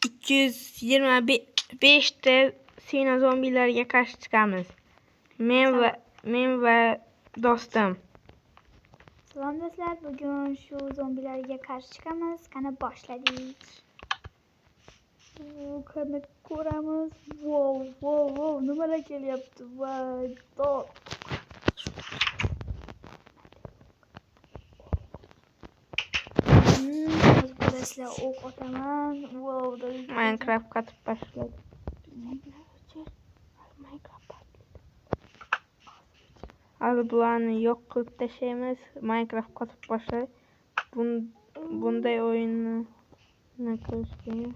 225 de Sina zombilerge karşı çıkamız. Men ve dostum. Salam dostlar, bugün şu zombilerge karşı çıkamız. Kana başladık. Kana ko'ramiz. Wow, nimalar kelyapti? Voy, dod. Ko'rasizlar, o'q otaman. Wow, Minecraft katıp başladı. Az bulanı yok kılıp deşemiz. Minecraft katıp başladı. Bunday oyunu ne karıştırıyor?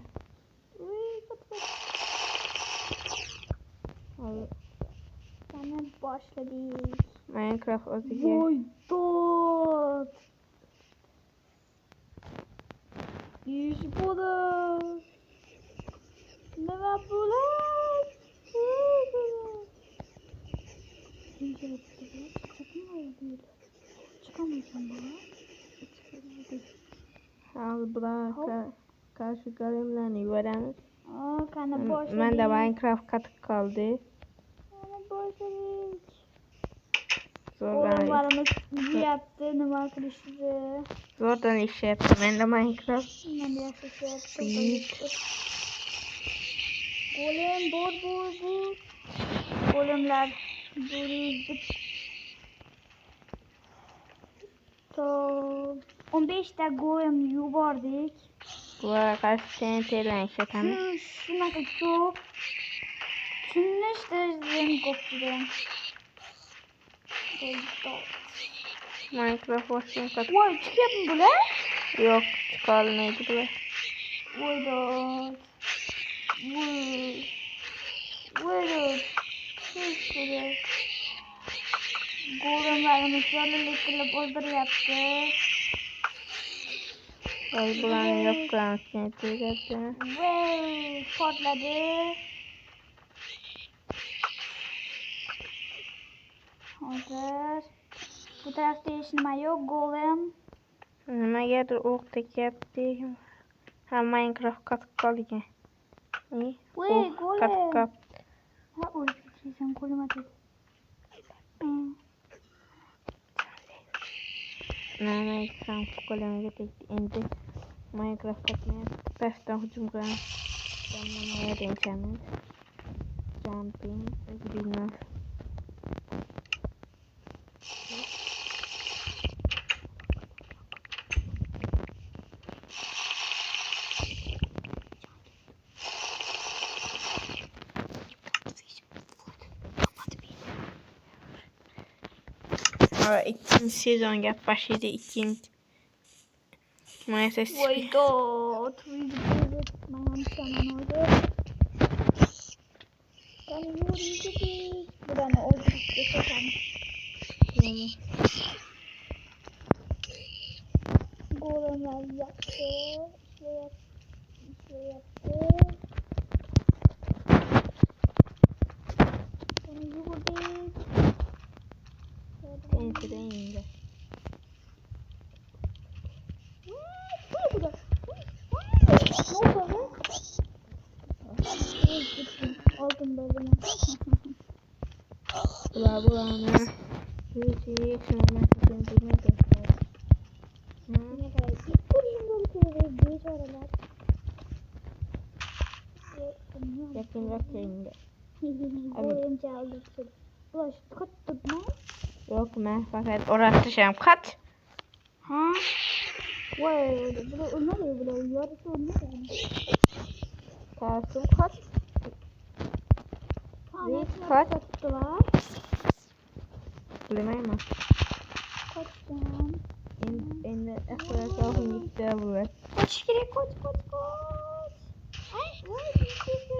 Kana başladık. Minecraft öteki. Voy, dod. İş budur. Nima bular? Az bulan karşı galemlerini yuvaramiz. Kana başladık. Ben de Minecraft katıp kaldı. Kana başladık. Zordan Oğullarımız yaptı, nima qilishdi. Zordan iş yaptım. Ben de Minecraft. Ben de yaşayacağım. Büyük. Golem, bor. Golemler burildi. To 15 ta golem yubordik. Bulara karşı TNT'den iş yapamız. Shunaqa ko'p. Tushunish darajadan ko'p juda. Minecraft boşluğun katıp. Voy, chiqyapmi bular? Yok çıkarılmaydı bular. Voy dod. Voy dod. Shunday. Golemlarimiz yollilik qilib o'ldiryapti. Az bulanı yok kılmış TNT'den. Voy, portladi. Hozir bu tarafda hech nima yo'q, golem. Nimagadir o'q tekyapti. Ha Minecraft katıp qolgan. Voy, golem. Katıp qoldi. Ha, o'ldirsan qo'lim atadi. Minecraft qo'limiga tegdi. Endi Minecraft katmayapti. Pastdan hujum qilamiz. Jamlanmaya denchamiz. Jumping bilmem. İkinci sezonga başladı. İkinci. Maalesef. Voy dod. Bularni o'ldirib ketamiz. Golemlar yaptı. İşlayapti. Bunu yugurdik. TNT'den indi. Aldım böyle. Bulanı. Bir şeyi yaşamamak için bilmek göster. Ne kadar ilk kurşun dolu kere geç oralar. Yakın indi. Golem çaldı. Ulaş kat tutma. Yok ben fakat orası şey kat. Ha? Vay, bu olmadı bu yarısı olmadı. Kasım kat. Bir kat var. Bilmem. Kaçtan. Endi akıra kalkın gitti bunlar. Kaç kere kaç. Ay, vay, bir çıktı.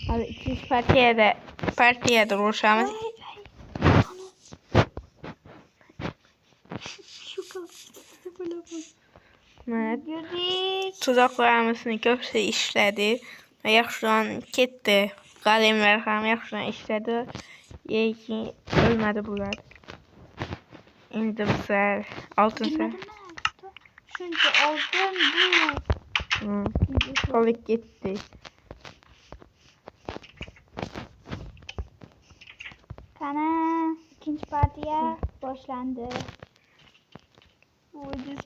Hadi ikinci partiye de uğraşamız. Şu kapısı böyle bu. Evet. Gördük. Tuzaklarımızın köpse işledi. Yaxşıdan ketdi. Qalemlər ham yaxşıdan işledi. Yeki ölmedi bunlar. İndi bizler altın sen. Çünkü aldım bu. Hı. Balık gitti. Kana ikinci partiye başlandı. Ucuz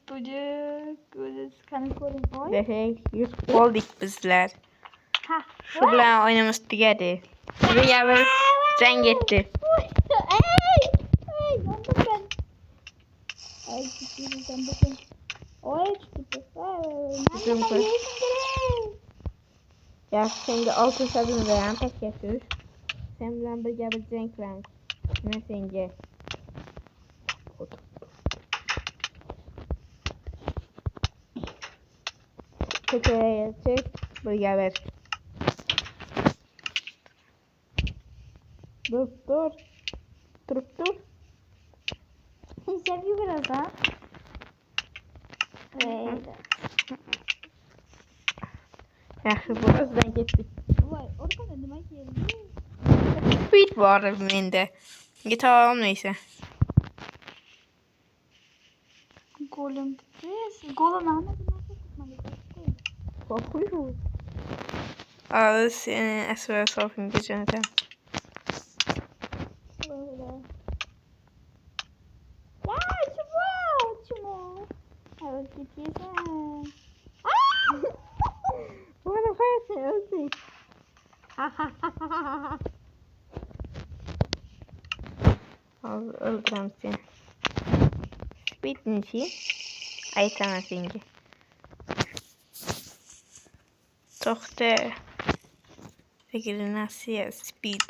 kanı koyun. Oy. Ve hey, 100 olduk bizler. Ha. Şurada oynamıştı geldi. Buraya bir sen gitti. Ey, yandım ben. Ay gitti sen bakın. Oy gitti. Bizim Nerede kız. yesin gerek? Ya şimdi altın sabun veren pek getiriyor. Sen bilen bir renk ver. Ne sence? Köpeğe çek. Buraya ver. Dur dur. Durup dur. Seviyor biraz ha. Öyle. Yaxşı, burasından getdik. Vay, orada ne demek geldi? Speed var bende. Git alalım neyse. Golüm gitti. Golüm Ahmet'i nasıl tutmalı? Bakıyor. Al seni esmer sofim geçeneden. Böyle. Ya çubuk. Çubuk. Evet gittiysen. Bana hayatını öldü. Al öldürəm seni. Speed nişi. Aytana seni. Çok da. Peki nasıl ya speed.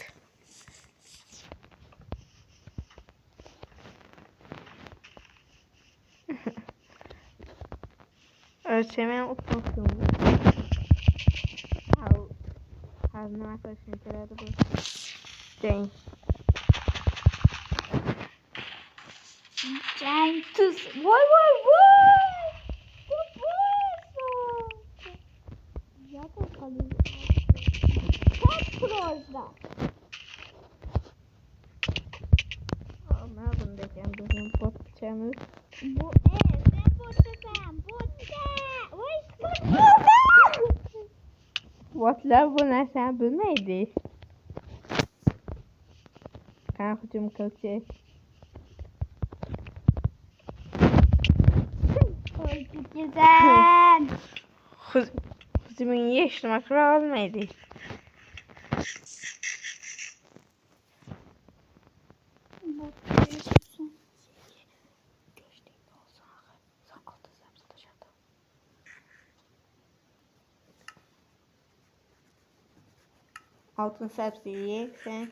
Ölçemeyen utmasın. Al. Hazine arkadaşını çeledi bu. Değil. Cenk tuz. Vay vay vay. Bu bu. Zaten kalıyor. Kaç projda? Ne bundayken bizim bot channel. Bu sen burada. Burada. Botlar bu ne sen bilmeydi. Kan hücum kılçı. Oy güzel. Hücumun yeşil makro olmaydı. Altın sebzeyi sen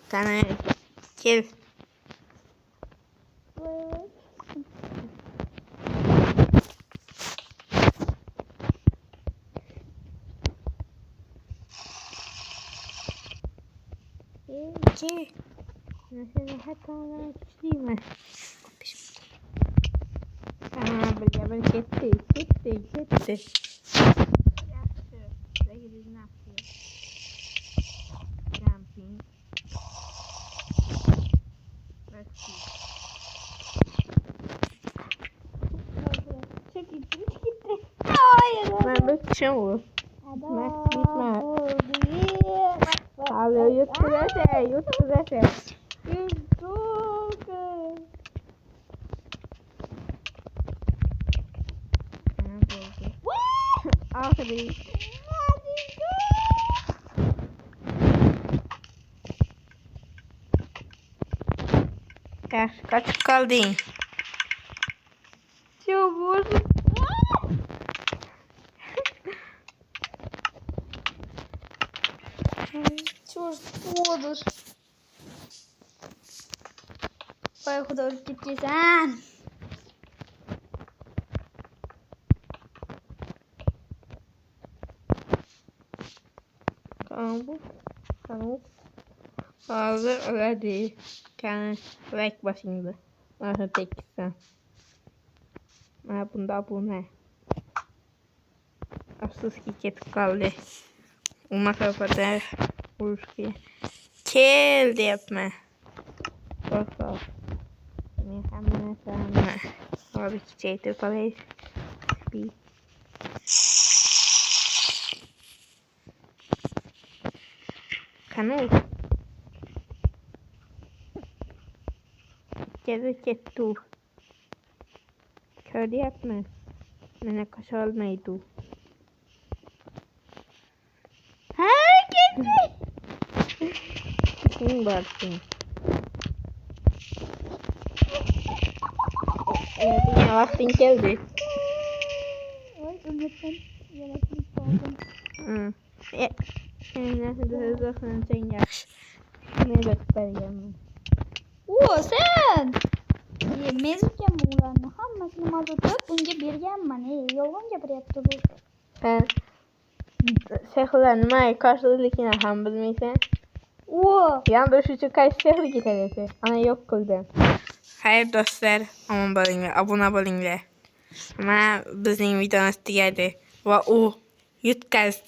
tane kes. İki. Mesela hatta ben küçüleyim mi? Tamam bir gitti. Gitti. Yaxşı. Zəhirli nə yapıyor? Camping. Çok ilginç gitti. Hayır. Ben bir çamur. Max bitmez. Alıyor yutturacak. Aferin. Kaç kaldın? Çabuk. Çok olur. Vay kadar gittiysen. Kanuk. Hazır öyle değil. Kendi rek başında. Nasıl teksen. Bunda bu ne? Asıl ki ket kaldı. Uma kapatır. Vuruş ki. Kel de yapma. Bak bak. Ne hemen Abi çiçeği falan. Bir. Kanal. Gezecek tu. Kördü yapma. Bana kaş olmaydı. Herkesi. Kim baktın? Yine vaktin geldi. Ay ümmetten yaratmış oldum. Hı. Nasıl hızlı sen yaxşı. Ne göstereceğim Oo sen. Mezutken buğularını hammasını mazutup bunca berganman. Yolg'on gapiryapti bu. ben? Sehirlar nimaga karşılıkligini ham bilmaysan. Oo. Yandaş uchun qaysi sehr ketadi? Ana yo'q qildim. Xayr do'stlar, omon bo'linglar, obuna bo'linglar. Mana bizning videomiz tugadi va u yutqazdi.